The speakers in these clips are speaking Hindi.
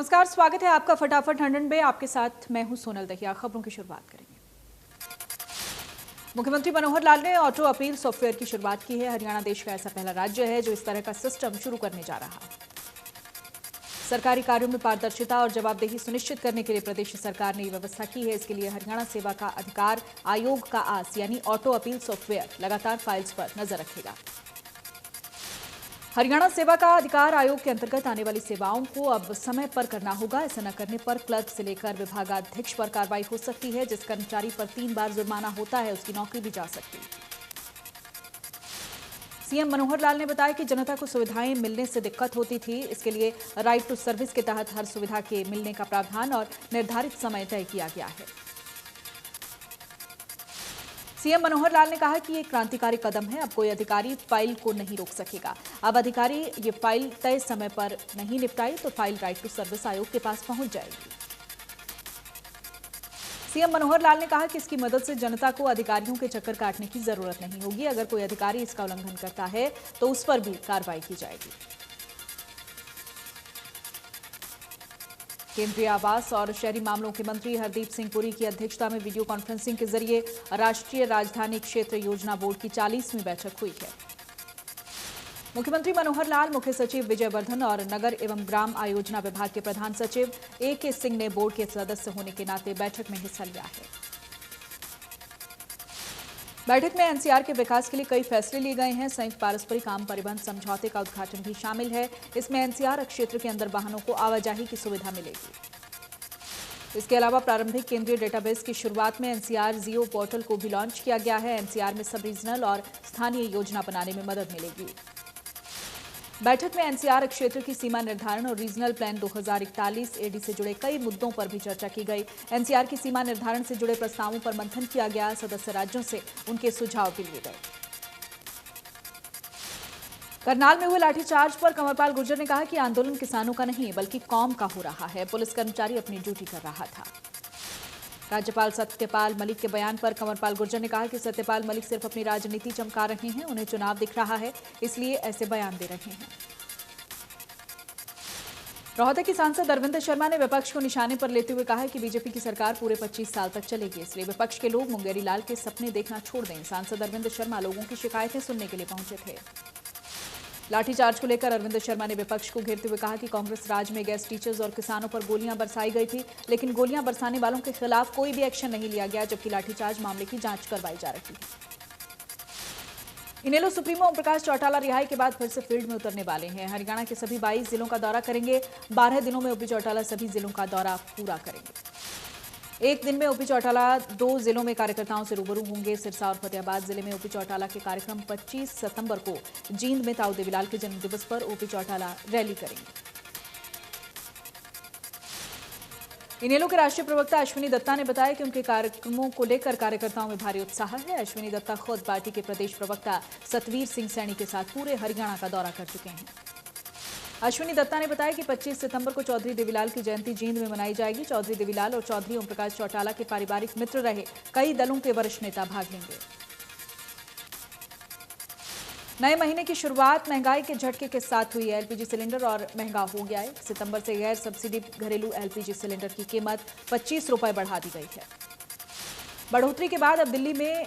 नमस्कार, स्वागत है आपका फटाफट 100 में। आपके साथ मैं हूं सोनल दहिया। खबरों की शुरुआत करेंगे। मुख्यमंत्री मनोहर लाल ने ऑटो अपील सॉफ्टवेयर की शुरुआत की है। हरियाणा देश का ऐसा पहला राज्य है जो इस तरह का सिस्टम शुरू करने जा रहा है। सरकारी कार्यों में पारदर्शिता और जवाबदेही सुनिश्चित करने के लिए प्रदेश सरकार ने व्यवस्था की है। इसके लिए हरियाणा सेवा का अधिकार आयोग का आस यानी ऑटो अपील सॉफ्टवेयर लगातार फाइल्स पर नजर रखेगा। हरियाणा सेवा का अधिकार आयोग के अंतर्गत आने वाली सेवाओं को अब समय पर करना होगा। ऐसा न करने पर क्लर्क से लेकर विभागाध्यक्ष पर कार्रवाई हो सकती है। जिस कर्मचारी पर 3 बार जुर्माना होता है उसकी नौकरी भी जा सकती है। सीएम मनोहर लाल ने बताया कि जनता को सुविधाएं मिलने से दिक्कत होती थी। इसके लिए राइट टू सर्विस के तहत हर सुविधा के मिलने का प्रावधान और निर्धारित समय तय किया गया है। सीएम मनोहर लाल ने कहा कि ये क्रांतिकारी कदम है। अब कोई अधिकारी फाइल को नहीं रोक सकेगा। अब अधिकारी ये फाइल तय समय पर नहीं निपटाई तो फाइल राइट टू सर्विस आयोग के पास पहुंच जाएगी। सीएम मनोहर लाल ने कहा कि इसकी मदद से जनता को अधिकारियों के चक्कर काटने की जरूरत नहीं होगी। अगर कोई अधिकारी इसका उल्लंघन करता है तो उस पर भी कार्रवाई की जाएगी। केंद्रीय आवास और शहरी मामलों के मंत्री हरदीप सिंह पुरी की अध्यक्षता में वीडियो कॉन्फ्रेंसिंग के जरिए राष्ट्रीय राजधानी क्षेत्र योजना बोर्ड की 40वीं बैठक हुई है। मुख्यमंत्री मनोहर लाल, मुख्य सचिव विजय वर्धन और नगर एवं ग्राम आयोजना विभाग के प्रधान सचिव AK सिंह ने बोर्ड के सदस्य होने के नाते बैठक में हिस्सा लिया है। बैठक में NCR के विकास के लिए कई फैसले लिए गए हैं। संयुक्त पारस्परिक आम परिवहन समझौते का उद्घाटन भी शामिल है। इसमें NCR क्षेत्र के अंदर वाहनों को आवाजाही की सुविधा मिलेगी। इसके अलावा प्रारंभिक केंद्रीय डेटाबेस की शुरुआत में NCR जियो पोर्टल को भी लॉन्च किया गया है। NCR में सब रीजनल और स्थानीय योजना बनाने में मदद मिलेगी। बैठक में NCR क्षेत्र की सीमा निर्धारण और रीजनल प्लान 2041 AD से जुड़े कई मुद्दों पर भी चर्चा की गई। NCR की सीमा निर्धारण से जुड़े प्रस्तावों पर मंथन किया गया। सदस्य राज्यों से उनके सुझाव भी लिए गए। करनाल में हुए लाठीचार्ज पर कंवरपाल गुर्जर ने कहा कि आंदोलन किसानों का नहीं बल्कि कौम का हो रहा है। पुलिस कर्मचारी अपनी ड्यूटी कर रहा था। राज्यपाल सत्यपाल मलिक के बयान पर कंवरपाल गुर्जर ने कहा कि सत्यपाल मलिक सिर्फ अपनी राजनीति चमका रहे हैं। उन्हें चुनाव दिख रहा है, इसलिए ऐसे बयान दे रहे हैं। रोहतक की सांसद अरविंद शर्मा ने विपक्ष को निशाने पर लेते हुए कहा कि बीजेपी की सरकार पूरे 25 साल तक चलेगी, इसलिए विपक्ष के लोग मुंगेरी लाल के सपने देखना छोड़ दें। सांसद अरविंद शर्मा लोगों की शिकायतें सुनने के लिए पहुंचे थे। लाठीचार्ज को लेकर अरविंद शर्मा ने विपक्ष को घेरते हुए कहा कि कांग्रेस राज में गेस्ट टीचर्स और किसानों पर गोलियां बरसाई गई थी, लेकिन गोलियां बरसाने वालों के खिलाफ कोई भी एक्शन नहीं लिया गया, जबकि लाठीचार्ज मामले की जांच करवाई जा रही है। इनेलो सुप्रीमो ओम प्रकाश चौटाला रिहाई के बाद फिर से फील्ड में उतरने वाले हैं। हरियाणा के सभी 22 जिलों का दौरा करेंगे। 12 दिनों में ओपी चौटाला सभी जिलों का दौरा पूरा करेंगे। एक दिन में ओपी चौटाला 2 जिलों में कार्यकर्ताओं से रूबरू होंगे। सिरसा और फतेहाबाद जिले में ओपी चौटाला के कार्यक्रम 25 सितंबर को जींद में ताऊ देवीलाल के जन्मदिवस पर ओपी चौटाला रैली करेंगे। इनेलो के राष्ट्रीय प्रवक्ता अश्विनी दत्ता ने बताया कि उनके कार्यक्रमों को लेकर कार्यकर्ताओं में भारी उत्साह है। अश्विनी दत्ता खुद पार्टी के प्रदेश प्रवक्ता सतवीर सिंह सैनी के साथ पूरे हरियाणा का दौरा कर चुके हैं। अश्विनी दत्ता ने बताया कि 25 सितंबर को चौधरी देवीलाल की जयंती जींद में मनाई जाएगी। चौधरी देवीलाल और चौधरी ओम प्रकाश चौटाला के पारिवारिक मित्र रहे कई दलों के वरिष्ठ नेता भाग लेंगे। नए महीने की शुरुआत महंगाई के झटके के साथ हुई है। LPG सिलेंडर और महंगा हो गया है। सितंबर से गैर सब्सिडी घरेलू LPG सिलेंडर की कीमत 25 रुपए बढ़ा दी गई है। बढ़ोतरी के बाद अब दिल्ली में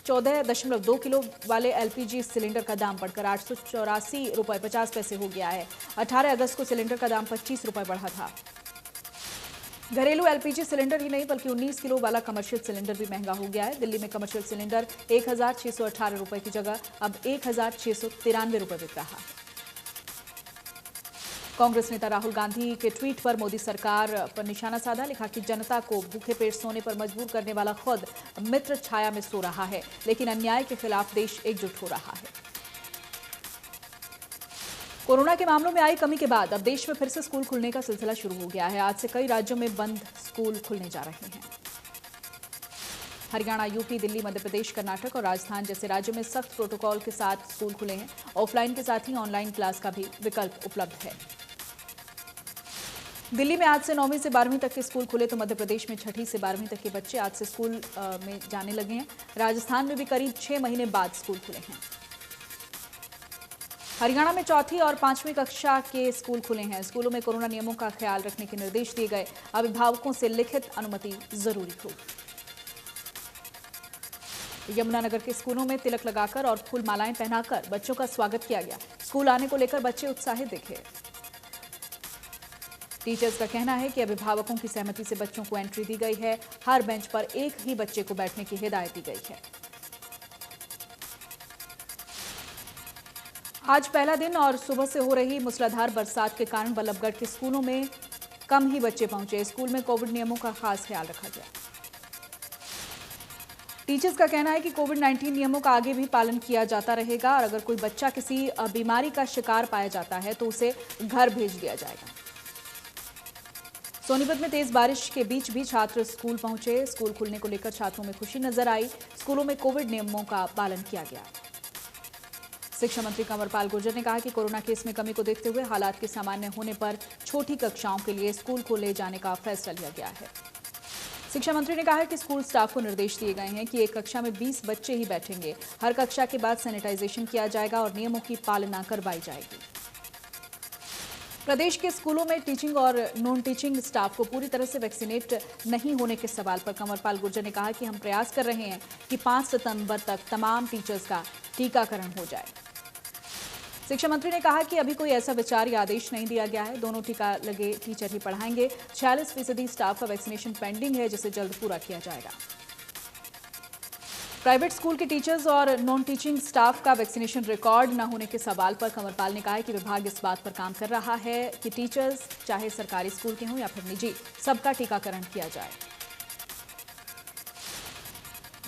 14.2 किलो वाले LPG सिलेंडर का दाम बढ़कर 884 रुपए 50 पैसे हो गया है। 18 अगस्त को सिलेंडर का दाम 25 रुपए बढ़ा था। घरेलू LPG सिलेंडर ही नहीं बल्कि 19 किलो वाला कमर्शियल सिलेंडर भी महंगा हो गया है। दिल्ली में कमर्शियल सिलेंडर 1618 रुपए की जगह अब 1693 रुपए बिक रहा है। कांग्रेस नेता राहुल गांधी के ट्वीट पर मोदी सरकार पर निशाना साधा। लिखा कि जनता को भूखे पेट सोने पर मजबूर करने वाला खुद मित्र छाया में सो रहा है, लेकिन अन्याय के खिलाफ देश एकजुट हो रहा है। कोरोना के मामलों में आई कमी के बाद अब देश में फिर से स्कूल खुलने का सिलसिला शुरू हो गया है। आज से कई राज्यों में बंद स्कूल खुलने जा रहे हैं। हरियाणा, यूपी, दिल्ली, मध्य प्रदेश, कर्नाटक और राजस्थान जैसे राज्यों में सख्त प्रोटोकॉल के साथ स्कूल खुले हैं। ऑफलाइन के साथ ही ऑनलाइन क्लास का भी विकल्प उपलब्ध है। दिल्ली में आज से 9वीं से 12वीं तक के स्कूल खुले तो मध्य प्रदेश में 6ठी से 12वीं तक के बच्चे आज से स्कूल में जाने लगे हैं। राजस्थान में भी करीब 6 महीने बाद स्कूल खुले हैं। हरियाणा में चौथी और 5वीं कक्षा के स्कूल खुले हैं। स्कूलों में कोरोना नियमों का ख्याल रखने के निर्देश दिए गए। अभिभावकों से लिखित अनुमति जरूरी होगी। यमुनानगर के स्कूलों में तिलक लगाकर और फूल मालाएं पहनाकर बच्चों का स्वागत किया गया। स्कूल आने को लेकर बच्चे उत्साहित दिखे। टीचर्स का कहना है कि अभिभावकों की सहमति से बच्चों को एंट्री दी गई है। हर बेंच पर एक ही बच्चे को बैठने की हिदायत दी गई है। आज पहला दिन और सुबह से हो रही मूसलाधार बरसात के कारण बल्लभगढ़ के स्कूलों में कम ही बच्चे पहुंचे। स्कूल में कोविड नियमों का खास ख्याल रखा गया। टीचर्स का कहना है कि कोविड-19 नियमों का आगे भी पालन किया जाता रहेगा और अगर कोई बच्चा किसी बीमारी का शिकार पाया जाता है तो उसे घर भेज दिया जाएगा। सोनीपत में तेज बारिश के बीच भी छात्र स्कूल पहुंचे। स्कूल खुलने को लेकर छात्रों में खुशी नजर आई। स्कूलों में कोविड नियमों का पालन किया गया। शिक्षा मंत्री कंवरपाल गुर्जर ने कहा कि कोरोना केस में कमी को देखते हुए हालात के सामान्य होने पर छोटी कक्षाओं के लिए स्कूल को ले जाने का फैसला लिया गया है। शिक्षा मंत्री ने कहा है कि स्कूल स्टाफ को निर्देश दिए गए हैं कि एक कक्षा में 20 बच्चे ही बैठेंगे। हर कक्षा के बाद सैनिटाइजेशन किया जाएगा और नियमों की पालना करवाई जाएगी। प्रदेश के स्कूलों में टीचिंग और नॉन टीचिंग स्टाफ को पूरी तरह से वैक्सीनेट नहीं होने के सवाल पर कंवरपाल गुर्जर ने कहा कि हम प्रयास कर रहे हैं कि 5 सितंबर तक तमाम टीचर्स का टीकाकरण हो जाए। शिक्षा मंत्री ने कहा कि अभी कोई ऐसा विचार या आदेश नहीं दिया गया है। दोनों टीका लगे टीचर ही पढ़ाएंगे। 46% स्टाफ का वैक्सीनेशन पेंडिंग है, जिसे जल्द पूरा किया जाएगा। प्राइवेट स्कूल के टीचर्स और नॉन टीचिंग स्टाफ का वैक्सीनेशन रिकॉर्ड न होने के सवाल पर कंवरपाल ने कहा कि विभाग इस बात पर काम कर रहा है कि टीचर्स चाहे सरकारी स्कूल के हों या फिर निजी, सबका टीकाकरण किया जाए।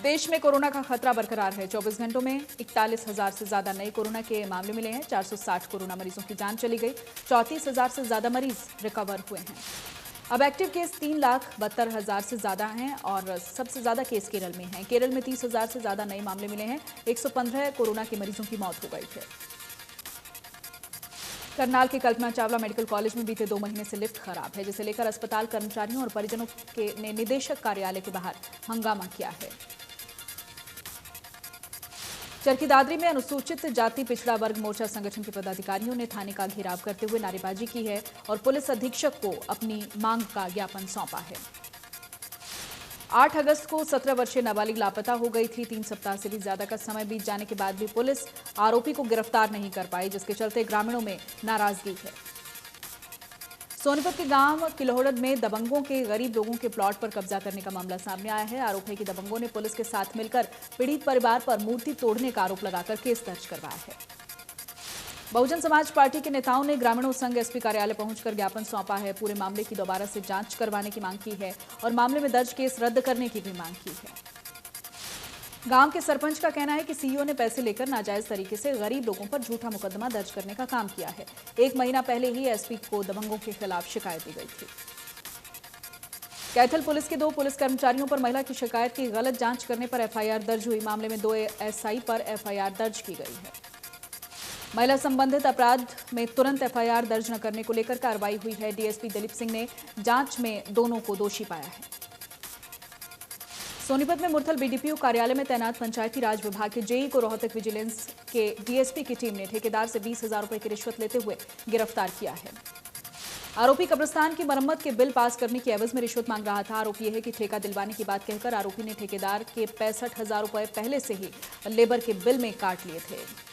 देश में कोरोना का खतरा बरकरार है। 24 घंटों में 41,000 से ज्यादा नए कोरोना के मामले मिले हैं। 460 कोरोना मरीजों की जान चली गई। 34,000 से ज्यादा मरीज रिकवर हुए हैं। अब एक्टिव केस 3,72,000 से ज्यादा हैं और सबसे ज्यादा केस केरल में हैं। केरल में 30,000 से ज्यादा नए मामले मिले हैं। 115 कोरोना के मरीजों की मौत हो गई है। करनाल के कल्पना चावला मेडिकल कॉलेज में बीते 2 महीने से लिफ्ट खराब है, जिसे लेकर अस्पताल कर्मचारियों और परिजनों ने निदेशक कार्यालय के बाहर हंगामा किया है। चरखी दादरी में अनुसूचित जाति पिछड़ा वर्ग मोर्चा संगठन के पदाधिकारियों ने थाने का घेराव करते हुए नारेबाजी की है और पुलिस अधीक्षक को अपनी मांग का ज्ञापन सौंपा है। 8 अगस्त को 17 वर्षीय नाबालिग लापता हो गई थी। 3 सप्ताह से भी ज्यादा का समय बीत जाने के बाद भी पुलिस आरोपी को गिरफ्तार नहीं कर पाई, जिसके चलते ग्रामीणों में नाराजगी है। सोनीपत के गांव किलोहड़द में दबंगों के गरीब लोगों के प्लॉट पर कब्जा करने का मामला सामने आया है। आरोप है कि दबंगों ने पुलिस के साथ मिलकर पीड़ित परिवार पर मूर्ति तोड़ने का आरोप लगाकर केस दर्ज करवाया है। बहुजन समाज पार्टी के नेताओं ने ग्रामीणों संघ एसपी कार्यालय पहुंचकर ज्ञापन सौंपा है। पूरे मामले की दोबारा से जांच करवाने की मांग की है और मामले में दर्ज केस रद्द करने की भी मांग की है। गांव के सरपंच का कहना है कि सीईओ ने पैसे लेकर नाजायज तरीके से गरीब लोगों पर झूठा मुकदमा दर्ज करने का काम किया है। 1 महीना पहले ही एसपी को दबंगों के खिलाफ शिकायत दी गई थी। कैथल पुलिस के 2 पुलिस कर्मचारियों पर महिला की शिकायत की गलत जांच करने पर एफआईआर दर्ज हुई। मामले में 2 एसआई पर एफआईआर दर्ज की गई है। महिला संबंधित अपराध में तुरंत एफआईआर दर्ज न करने को लेकर कार्रवाई हुई है। डीएसपी दिलीप सिंह ने जांच में दोनों को दोषी पाया है। सोनीपत में मुरथल बीडीपीओ कार्यालय में तैनात पंचायती राज विभाग के जेई को रोहतक विजिलेंस के डीएसपी की टीम ने ठेकेदार से 20,000 रुपए की रिश्वत लेते हुए गिरफ्तार किया है। आरोपी कब्रिस्तान की मरम्मत के बिल पास करने की एवज में रिश्वत मांग रहा था। आरोप यह है कि ठेका दिलवाने की बात कहकर आरोपी ने ठेकेदार के 65,000 रुपए पहले से ही लेबर के बिल में काट लिए थे।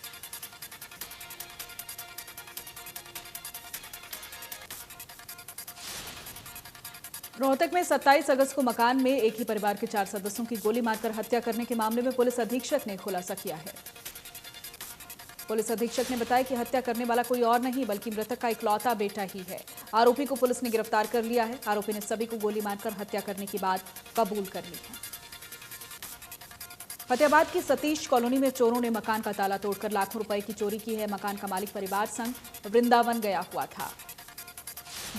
रोहतक में 27 अगस्त को मकान में एक ही परिवार के 4 सदस्यों की गोली मारकर हत्या करने के मामले में पुलिस अधीक्षक ने खुलासा किया है। पुलिस अधीक्षक ने बताया कि हत्या करने वाला कोई और नहीं बल्कि मृतक का इकलौता बेटा ही है। आरोपी को पुलिस ने गिरफ्तार कर लिया है। आरोपी ने सभी को गोली मारकर हत्या करने की बात कबूल कर ली है। फतेहाबाद की सतीश कॉलोनी में चोरों ने मकान का ताला तोड़कर लाखों रुपए की चोरी की है। मकान का मालिक परिवार संग वृंदावन गया हुआ था।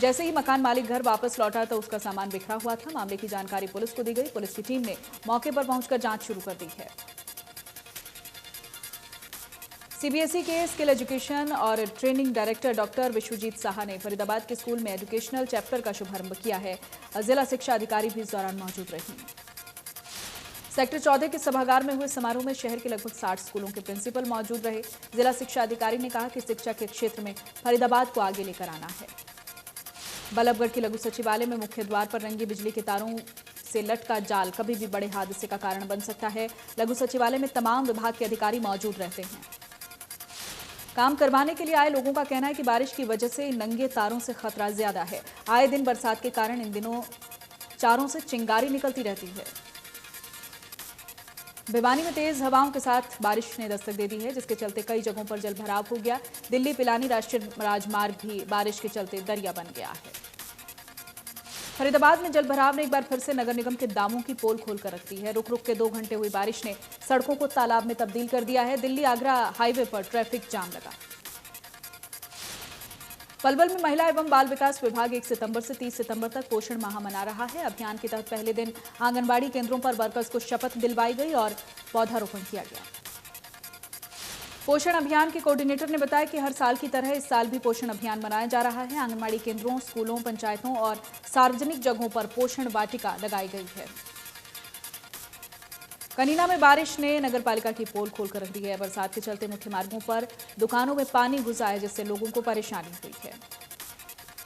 जैसे ही मकान मालिक घर वापस लौटा तो उसका सामान बिखरा हुआ था। मामले की जानकारी पुलिस को दी गई। पुलिस की टीम ने मौके पर पहुंचकर जांच शुरू कर दी है। सीबीएसई के स्किल एजुकेशन और training director doctor Vishwajit Saha ने फरीदाबाद के स्कूल में एजुकेशनल चैप्टर का शुभारंभ किया है। जिला शिक्षा अधिकारी भी इस दौरान मौजूद रही। सेक्टर 14 के सभागार में हुए समारोह में शहर के लगभग 60 स्कूलों के प्रिंसिपल मौजूद रहे। जिला शिक्षा अधिकारी ने कहा कि शिक्षा के क्षेत्र में फरीदाबाद को आगे लेकर आना है। बल्लभगढ़ के लघु सचिवालय में मुख्य द्वार पर रंगी बिजली के तारों से लटका जाल कभी भी बड़े हादसे का कारण बन सकता है। लघु सचिवालय में तमाम विभाग के अधिकारी मौजूद रहते हैं। काम करवाने के लिए आए लोगों का कहना है कि बारिश की वजह से नंगे तारों से खतरा ज्यादा है। आए दिन बरसात के कारण इन दिनों चारों से चिंगारी निकलती रहती है। भिवानी में तेज हवाओं के साथ बारिश ने दस्तक दे दी है, जिसके चलते कई जगहों पर जलभराव हो गया। दिल्ली पिलानी राष्ट्रीय राजमार्ग भी बारिश के चलते दरिया बन गया है। फरीदाबाद में जलभराव ने एक बार फिर से नगर निगम के दामों की पोल खोलकर रख दी है। रुक रुक के 2 घंटे हुई बारिश ने सड़कों को तालाब में तब्दील कर दिया है। दिल्ली आगरा हाईवे पर ट्रैफिक जाम लगा। पलवल में महिला एवं बाल विकास विभाग 1 सितंबर से 30 सितंबर तक पोषण माह मना रहा है। अभियान के तहत पहले दिन आंगनबाड़ी केंद्रों पर वर्कर्स को शपथ दिलवाई गई और पौधारोपण किया गया। पोषण अभियान के कोऑर्डिनेटर ने बताया कि हर साल की तरह इस साल भी पोषण अभियान मनाया जा रहा है। आंगनबाड़ी केंद्रों, स्कूलों, पंचायतों और सार्वजनिक जगहों पर पोषण वाटिका लगाई गई है। कनीना में बारिश ने नगरपालिका की पोल खोलकर रख दी है। बरसात के चलते मुख्य मार्गों पर दुकानों में पानी घुसा है, जिससे लोगों को परेशानी हुई है।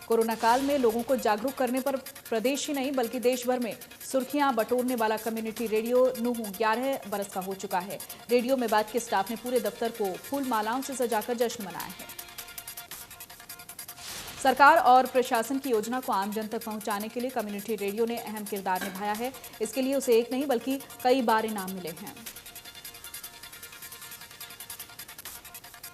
कोरोना काल में लोगों को जागरूक करने पर प्रदेश ही नहीं बल्कि देश भर में सुर्खियां बटोरने वाला कम्युनिटी रेडियो नूह 11 बरस का हो चुका है। रेडियो में बात के स्टाफ ने पूरे दफ्तर को फूल मालाओं से सजाकर जश्न मनाया है। सरकार और प्रशासन की योजना को आम जन तक पहुंचाने के लिए कम्युनिटी रेडियो ने अहम किरदार निभाया है। इसके लिए उसे एक नहीं बल्कि कई बार इनाम मिले हैं।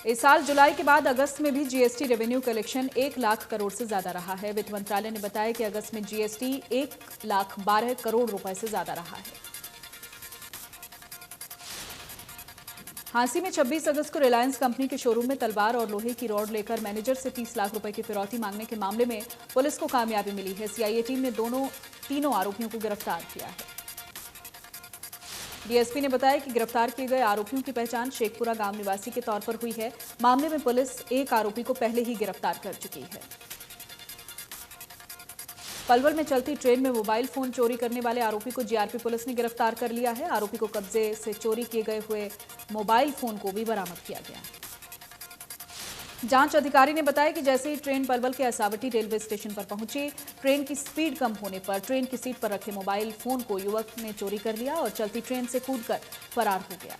इस साल जुलाई के बाद अगस्त में भी GST revenue collection 1 lakh crore से ज्यादा रहा है। वित्त मंत्रालय ने बताया कि अगस्त में जीएसटी 1,12 करोड़ रुपए से ज्यादा रहा है। हांसी में 26 अगस्त को रिलायंस कंपनी के शोरूम में तलवार और लोहे की रॉड लेकर मैनेजर से 30 लाख रुपए की फिरौती मांगने के मामले में पुलिस को कामयाबी मिली है। सीआईए टीम ने तीनों आरोपियों को गिरफ्तार किया है। डीएसपी ने बताया कि गिरफ्तार किए गए आरोपियों की पहचान शेखपुरा गांव निवासी के तौर पर हुई है। मामले में पुलिस एक आरोपी को पहले ही गिरफ्तार कर चुकी है। पलवल में चलती ट्रेन में मोबाइल फोन चोरी करने वाले आरोपी को जीआरपी पुलिस ने गिरफ्तार कर लिया है। आरोपी को कब्जे से चोरी किए गए हुए मोबाइल फोन को भी बरामद किया गया। जांच अधिकारी ने बताया कि जैसे ही ट्रेन पलवल के असावटी रेलवे स्टेशन पर पहुंची, ट्रेन की स्पीड कम होने पर ट्रेन की सीट पर रखे मोबाइल फोन को युवक ने चोरी कर लिया और चलती ट्रेन से कूदकर फरार हो गया।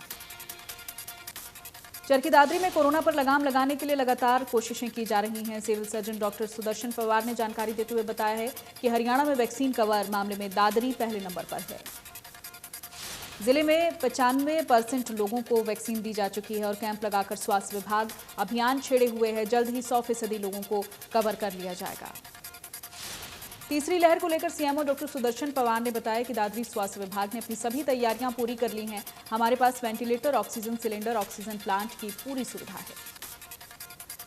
चरखी दादरी में कोरोना पर लगाम लगाने के लिए लगातार कोशिशें की जा रही हैं। Civil surgeon doctor Sudarshan Pawar ने जानकारी देते हुए बताया है कि हरियाणा में वैक्सीन कवर मामले में दादरी पहले नंबर पर है। जिले में 95% लोगों को वैक्सीन दी जा चुकी है और कैंप लगाकर स्वास्थ्य विभाग अभियान छेड़े हुए है। जल्द ही 100% लोगों को कवर कर लिया जाएगा। तीसरी लहर को लेकर सीएमओ डॉक्टर सुदर्शन पवार ने बताया कि दादरी स्वास्थ्य विभाग ने अपनी सभी तैयारियां पूरी कर ली हैं। हमारे पास ventilator, oxygen cylinder, oxygen plant की पूरी सुविधा है।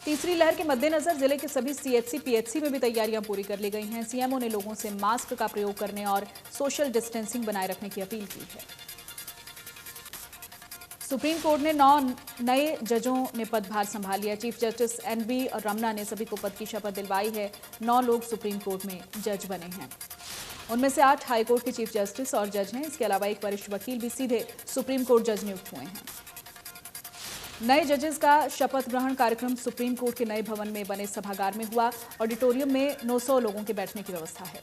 तीसरी लहर के मद्देनजर जिले के सभी सीएचसी, पीएचसी में भी तैयारियां पूरी कर ली गई हैं। सीएमओ ने लोगों से मास्क का प्रयोग करने और सोशल डिस्टेंसिंग बनाए रखने की अपील की है। सुप्रीम कोर्ट ने 9 नए जजों ने पदभार संभाल लिया। चीफ जस्टिस एनवी रमना ने सभी को पद की शपथ दिलवाई है। 9 लोग सुप्रीम कोर्ट में जज बने हैं। उनमें से 8 हाईकोर्ट के चीफ जस्टिस और जज हैं। इसके अलावा एक वरिष्ठ वकील भी सीधे सुप्रीम कोर्ट जज नियुक्त हुए हैं। नए जजेस का शपथ ग्रहण कार्यक्रम सुप्रीम कोर्ट के नए भवन में बने सभागार में हुआ। ऑडिटोरियम में 900 लोगों के बैठने की व्यवस्था है।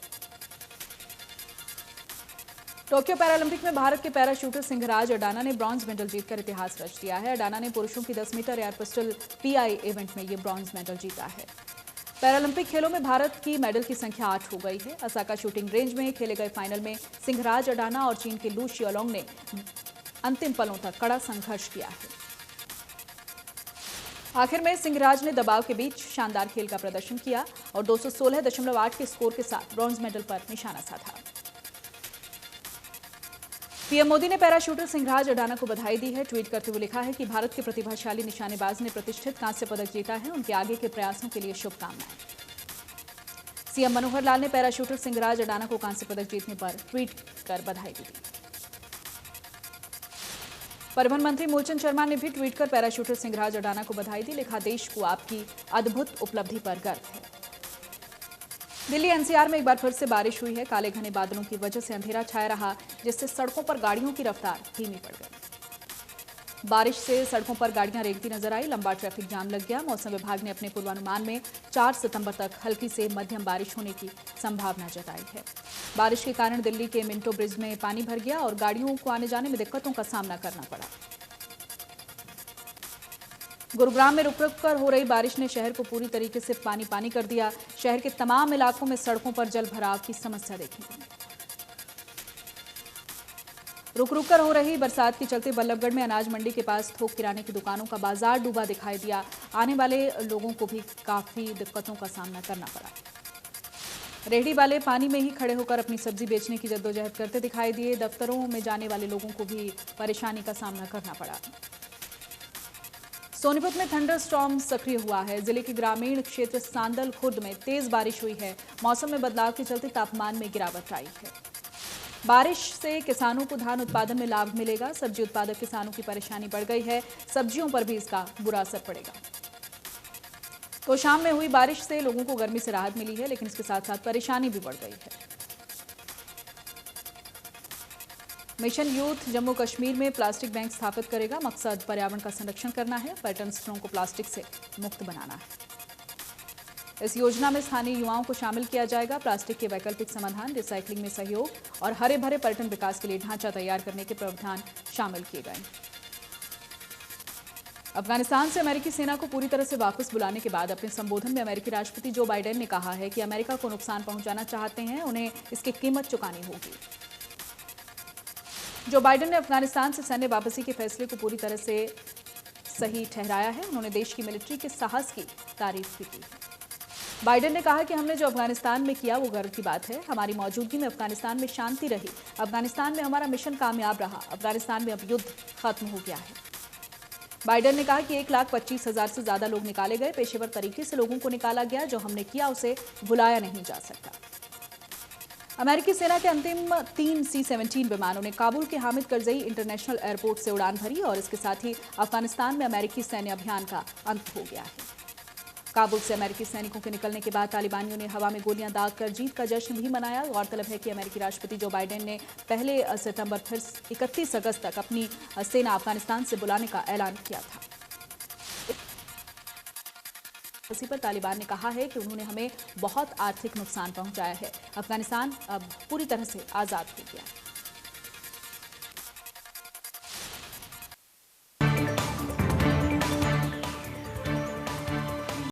टोक्यो पैरालंपिक में भारत के पैरा शूटर सिंहराज अडाना ने ब्रॉन्ज मेडल जीतकर इतिहास रच दिया है। अडाना ने पुरुषों की 10 metre air pistol PI event में ये ब्रॉन्ज मेडल जीता है। पैरालंपिक खेलों में भारत की मेडल की संख्या 8 हो गई है। ओसाका शूटिंग रेंज में खेले गए फाइनल में सिंहराज अडाना और चीन के लू शियोलोंग ने अंतिम पलों तक कड़ा संघर्ष किया है। आखिर में सिंहराज ने दबाव के बीच शानदार खेल का प्रदर्शन किया और 216.8 के स्कोर के साथ ब्रॉन्ज मेडल पर निशाना साधा। पीएम मोदी ने पैरा शूटर सिंहराज अडाना को बधाई दी है। ट्वीट करते हुए लिखा है कि भारत के प्रतिभाशाली निशानेबाज ने प्रतिष्ठित कांस्य पदक जीता है। उनके आगे के प्रयासों के लिए शुभकामनाएं। सीएम मनोहर लाल ने पैरा शूटर सिंहराज अडाना को कांस्य पदक जीतने पर ट्वीट कर बधाई दी। परिवहन मंत्री मूलचंद शर्मा ने भी ट्वीट कर पैरा शूटर सिंहराज अडाना को बधाई दी। लिखा, देश को आपकी अद्भुत उपलब्धि पर गर्व है। दिल्ली एनसीआर में एक बार फिर से बारिश हुई है। काले घने बादलों की वजह से अंधेरा छाया रहा, जिससे सड़कों पर गाड़ियों की रफ्तार धीमी पड़ गई। बारिश से सड़कों पर गाड़ियां रेंगती नजर आई, लंबा ट्रैफिक जाम लग गया। मौसम विभाग ने अपने पूर्वानुमान में 4 सितंबर तक हल्की से मध्यम बारिश होने की संभावना जताई है। बारिश के कारण दिल्ली के मिंटो ब्रिज में पानी भर गया और गाड़ियों को आने जाने में दिक्कतों का सामना करना पड़ा। गुरुग्राम में रुक रुक कर हो रही बारिश ने शहर को पूरी तरीके से पानी पानी कर दिया। शहर के तमाम इलाकों में सड़कों पर जल भराव की समस्या देखने को मिली। रुक रुक कर हो रही बरसात के चलते बल्लभगढ़ में अनाज मंडी के पास थोक किराने की दुकानों का बाजार डूबा दिखाई दिया। आने वाले लोगों को भी काफी दिक्कतों का सामना करना पड़ा। रेहड़ी वाले पानी में ही खड़े होकर अपनी सब्जी बेचने की जद्दोजहद करते दिखाई दिए। दफ्तरों में जाने वाले लोगों को भी परेशानी का सामना करना पड़ा। सोनीपत में थंडर स्टॉर्म सक्रिय हुआ है। जिले के ग्रामीण क्षेत्र सांदल खुर्द में तेज बारिश हुई है। मौसम में बदलाव के चलते तापमान में गिरावट आई है। बारिश से किसानों को धान उत्पादन में लाभ मिलेगा। सब्जी उत्पादक किसानों की परेशानी बढ़ गई है। सब्जियों पर भी इसका बुरा असर पड़ेगा। तो शाम में हुई बारिश से लोगों को गर्मी से राहत मिली है, लेकिन इसके साथ साथ परेशानी भी बढ़ गई है। मिशन यूथ जम्मू कश्मीर में प्लास्टिक बैंक स्थापित करेगा। मकसद पर्यावरण का संरक्षण करना है, पर्यटन स्थलों को प्लास्टिक से मुक्त बनाना है। इस योजना में स्थानीय युवाओं को शामिल किया जाएगा। प्लास्टिक के वैकल्पिक समाधान, रिसाइकलिंग में सहयोग और हरे भरे पर्यटन विकास के लिए ढांचा तैयार करने के प्रावधान शामिल किए गए हैं। अफगानिस्तान से अमेरिकी सेना को पूरी तरह से वापस बुलाने के बाद अपने संबोधन में अमेरिकी राष्ट्रपति जो बाइडेन ने कहा है कि अमेरिका को नुकसान पहुंचाना चाहते हैं, उन्हें इसकी कीमत चुकानी होगी। जो बाइडेन ने अफगानिस्तान से सैन्य वापसी के फैसले को पूरी तरह से सही ठहराया है। उन्होंने देश की मिलिट्री के साहस की तारीफ भी की है। बाइडेन ने कहा कि हमने जो अफगानिस्तान में किया वो गर्व की बात है। हमारी मौजूदगी में अफगानिस्तान में शांति रही। अफगानिस्तान में हमारा मिशन कामयाब रहा। अफगानिस्तान में अब युद्ध खत्म हो गया है। बाइडेन ने कहा कि 1,25,000 से ज्यादा लोग निकाले गए। पेशेवर तरीके से लोगों को निकाला गया। जो हमने किया उसे भुलाया नहीं जा सकता। अमेरिकी सेना के अंतिम 3 C-17 विमानों ने काबुल के हामिद करजई इंटरनेशनल एयरपोर्ट से उड़ान भरी और इसके साथ ही अफगानिस्तान में अमेरिकी सैन्य अभियान का अंत हो गया है। काबुल से अमेरिकी सैनिकों के निकलने के बाद तालिबानियों ने हवा में गोलियां दागकर जीत का जश्न भी मनाया। गौरतलब है कि अमेरिकी राष्ट्रपति जो बाइडेन ने पहले सितंबर फिर 31 अगस्त तक अपनी सेना अफगानिस्तान से बुलाने का ऐलान किया था। इसी पर तालिबान ने कहा है कि उन्होंने हमें बहुत आर्थिक नुकसान पहुंचाया है। अफगानिस्तान अब पूरी तरह से आजाद हो गया है।